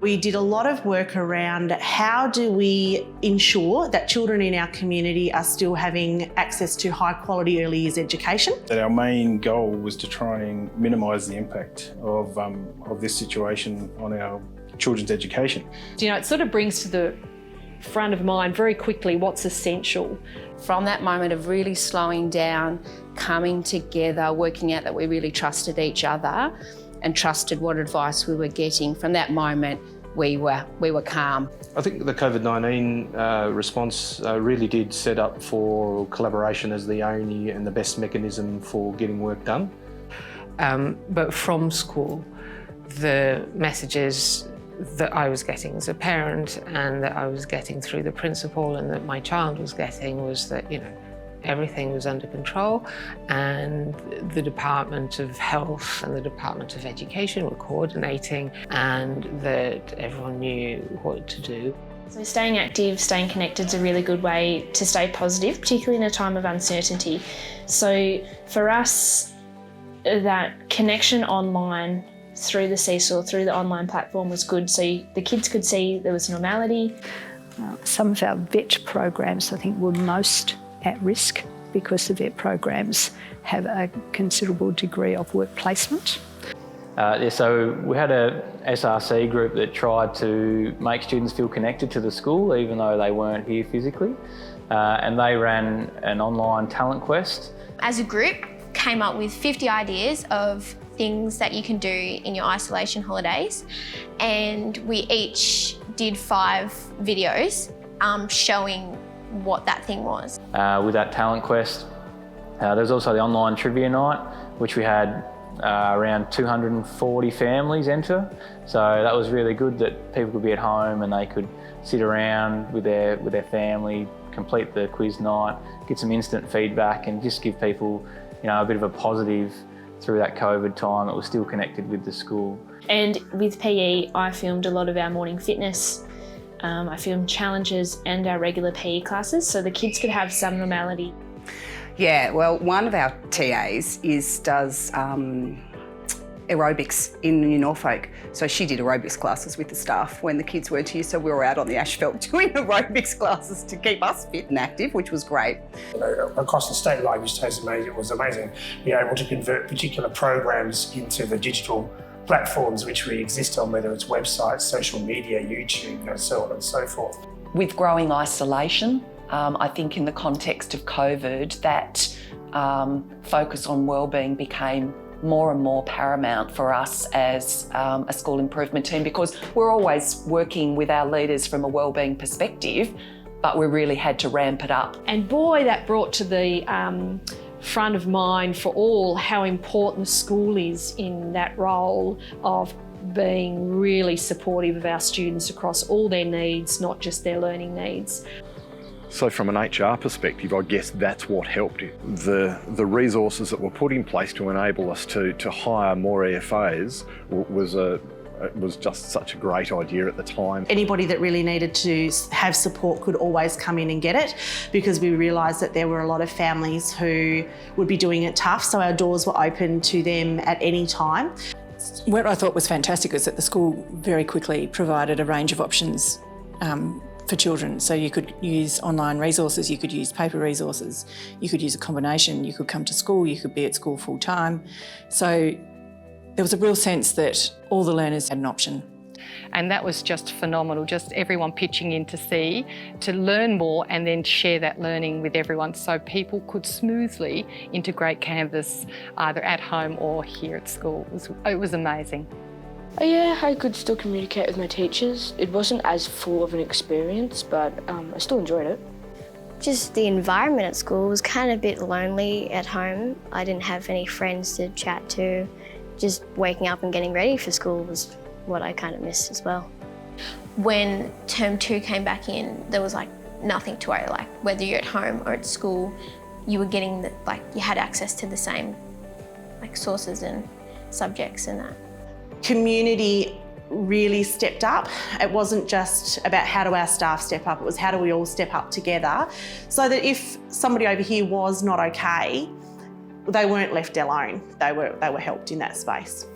We did a lot of work around how do we ensure that children in our community are still having access to high quality early years education. That our main goal was to try and minimise the impact of this situation on our children's education. You know, it sort of brings to the front of mind very quickly what's essential. From that moment of really slowing down, coming together, working out that we really trusted each other and trusted what advice we were getting, from that moment we were calm. I think the COVID-19 response really did set up for collaboration as the only and the best mechanism for getting work done. But from school, the messages that I was getting as a parent and that I was getting through the principal and that my child was getting was that, you know, everything was under control and the Department of Health and the Department of Education were coordinating and that everyone knew what to do. So staying active, staying connected is a really good way to stay positive, particularly in a time of uncertainty. So for us, that connection online through the Seesaw, through the online platform was good. So the kids could see there was normality. Some of our VET programs, I think, were most at risk because the VET programs have a considerable degree of work placement. So we had a SRC group that tried to make students feel connected to the school even though they weren't here physically, and they ran an online talent quest. As a group, came up with 50 ideas of things that you can do in your isolation holidays, and we each did 5 videos showing what that thing was. With that talent quest, there was also the online trivia night, which we had around 240 families enter. So that was really good that people could be at home and they could sit around with their family, complete the quiz night, get some instant feedback and just give people, you know, a bit of a positive through that COVID time. It was still connected with the school. And with PE, I filmed a lot of our morning fitness. I filmed challenges and our regular PE classes so the kids could have some normality. Yeah, well, one of our TAs does aerobics in New Norfolk. So she did aerobics classes with the staff when the kids weren't here. So we were out on the asphalt doing aerobics classes to keep us fit and active, which was great. You know, across the state, Language Taste it was amazing being able to convert particular programs into the digital platforms which we exist on, whether it's websites, social media, YouTube, and so on and so forth. With growing isolation, I think in the context of COVID, that focus on wellbeing became more and more paramount for us as a school improvement team, because we're always working with our leaders from a wellbeing perspective, but we really had to ramp it up. And boy, that brought to the front of mind for all how important the school is in that role of being really supportive of our students across all their needs, not just their learning needs. So from an HR perspective, I guess that's what helped. The resources that were put in place to enable us to hire more EFAs was just such a great idea at the time. Anybody that really needed to have support could always come in and get it, because we realised that there were a lot of families who would be doing it tough, so our doors were open to them at any time. What I thought was fantastic was that the school very quickly provided a range of options for children. So you could use online resources, you could use paper resources, you could use a combination, you could come to school, you could be at school full time. So there was a real sense that all the learners had an option. And that was just phenomenal, just everyone pitching in to learn more and then share that learning with everyone so people could smoothly integrate Canvas either at home or here at school. It was amazing. Yeah, I could still communicate with my teachers. It wasn't as full of an experience, but I still enjoyed it. Just the environment at school was kind of a bit lonely at home. I didn't have any friends to chat to. Just waking up and getting ready for school was what I kind of missed as well. When term 2 came back in, there was like nothing to worry, like whether you're at home or at school, you were getting you had access to the same like sources and subjects and that. Community really stepped up. It wasn't just about how do our staff step up, it was how do we all step up together so that if somebody over here was not okay, they weren't left alone, they were helped in that space.